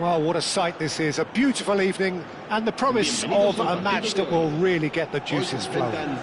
Well, what a sight this is. A beautiful evening and the promise of a match that will really get the juices flowing.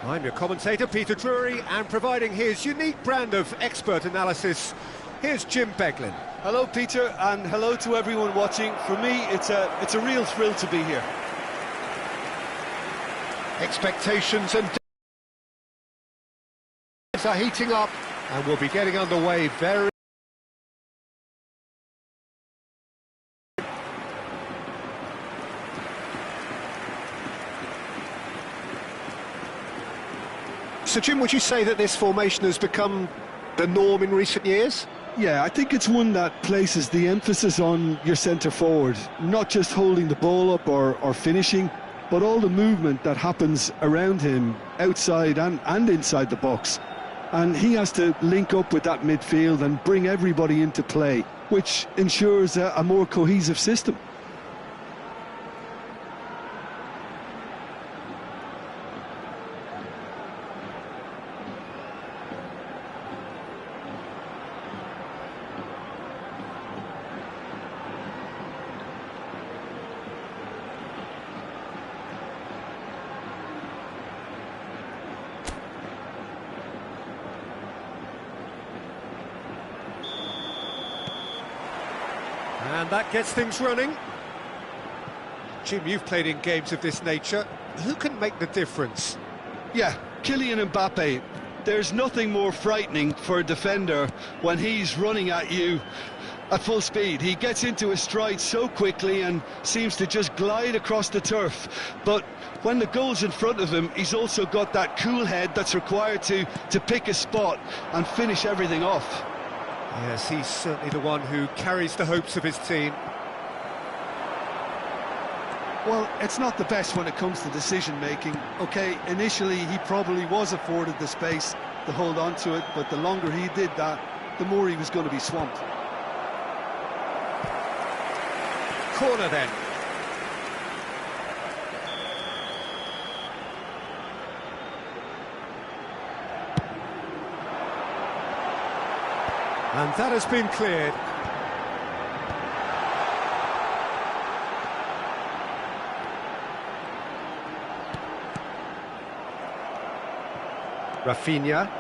I'm your commentator, Peter Drury, and providing his unique brand of expert analysis, here's Jim Beglin. Hello, Peter, and hello to everyone watching. For me, it's a real thrill to be here. Expectations and are heating up, and we'll be getting underway very... So, Jim, would you say that this formation has become the norm in recent years? Yeah, I think it's one that places the emphasis on your centre-forward, not just holding the ball up or finishing, but all the movement that happens around him, outside and inside the box. And he has to link up with that midfield and bring everybody into play, which ensures a more cohesive system. And that gets things running. Jim, you've played in games of this nature. Who can make the difference? Yeah, Kylian Mbappe. There's nothing more frightening for a defender when he's running at you at full speed. He gets into a stride so quickly and seems to just glide across the turf. But when the goal's in front of him, he's also got that cool head that's required to pick a spot and finish everything off. Yes, he's certainly the one who carries the hopes of his team. Well, it's not the best when it comes to decision-making. OK, initially he probably was afforded the space to hold on to it, but the longer he did that, the more he was going to be swamped. Corner then. And that has been cleared. Rafinha.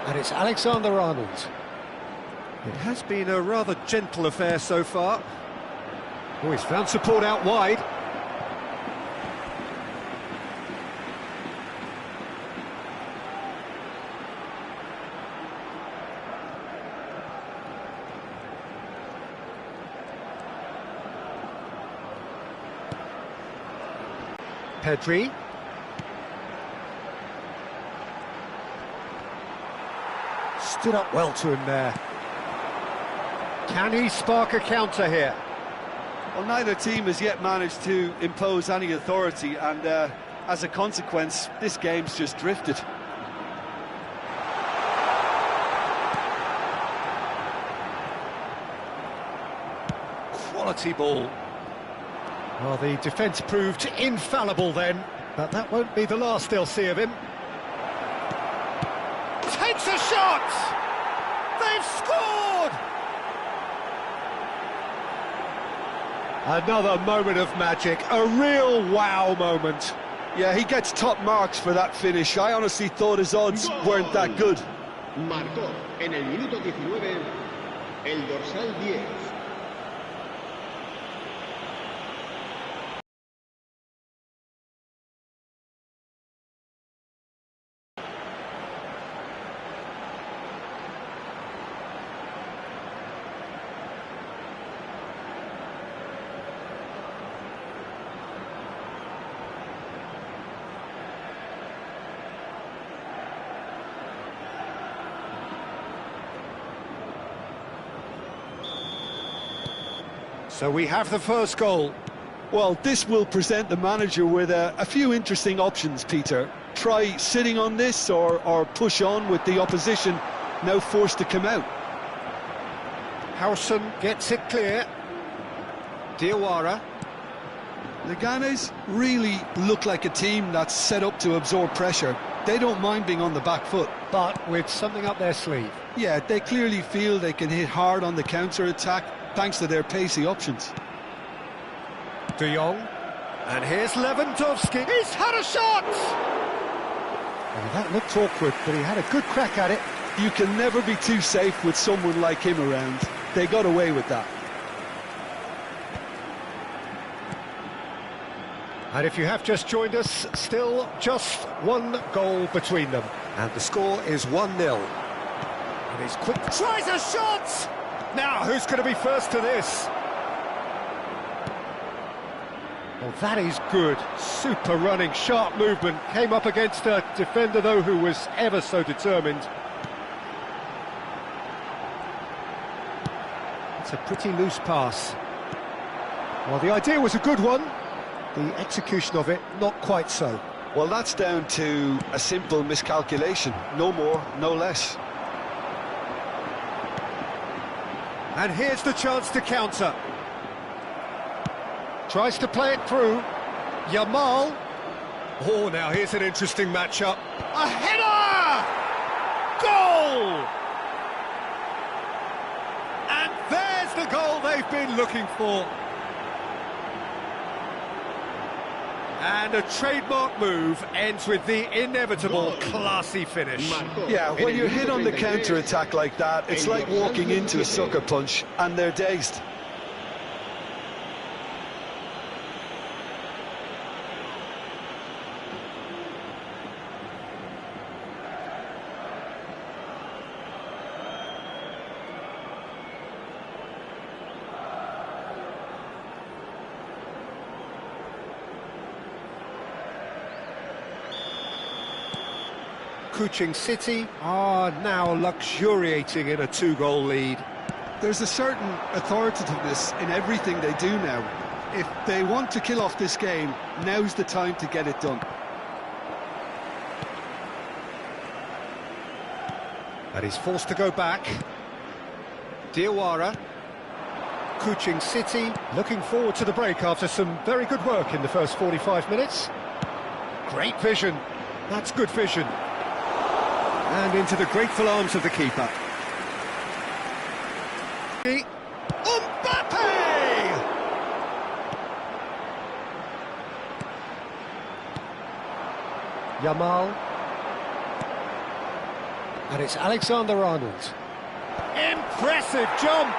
And it's Alexander-Arnold. It has been a rather gentle affair so far. Oh, he's found support out wide. Pedri. Stood up well to him there. Can he spark a counter here? Well, neither team has yet managed to impose any authority, and as a consequence, this game's just drifted. Quality ball. Well, the defence proved infallible then, but that won't be the last they'll see of him. Takes a shot! They've scored! Another moment of magic, a real wow moment. Yeah, he gets top marks for that finish. I honestly thought his odds weren't that good. Marcó en el minuto 19 el dorsal 10. So we have the first goal. Well, this will present the manager with a few interesting options, Peter. Try sitting on this or push on with the opposition now forced to come out. Howson gets it clear. Diawara. Leganes really look like a team that's set up to absorb pressure. They don't mind being on the back foot. But with something up their sleeve. Yeah, they clearly feel they can hit hard on the counter-attack thanks to their pacey options. De Jong. And here's Lewandowski. He's had a shot! Well, that looked awkward, but he had a good crack at it. You can never be too safe with someone like him around. They got away with that. And if you have just joined us, still just one goal between them. And the score is 1-0. And he's quick, tries a shot! Now, who's going to be first to this? Well, that is good. Super running, sharp movement. Came up against a defender, though, who was ever so determined. It's a pretty loose pass. Well, the idea was a good one. The execution of it, not quite so. Well, that's down to a simple miscalculation. No more, no less. And here's the chance to counter. Tries to play it through. Yamal. Oh, now here's an interesting matchup. A header! Goal! And there's the goal they've been looking for. And a trademark move ends with the inevitable classy finish. Yeah, when you're hit on the counter-attack like that, it's like walking into a sucker punch and they're dazed. Kuching City are now luxuriating in a 2-goal lead. There's a certain authoritativeness in everything they do now. If they want to kill off this game, now's the time to get it done. And he's forced to go back. Diawara. Kuching City looking forward to the break after some very good work in the first 45 minutes. Great vision. That's good vision. And into the grateful arms of the keeper. Mbappe! Yamal. And it's Alexander-Arnold. Impressive jump!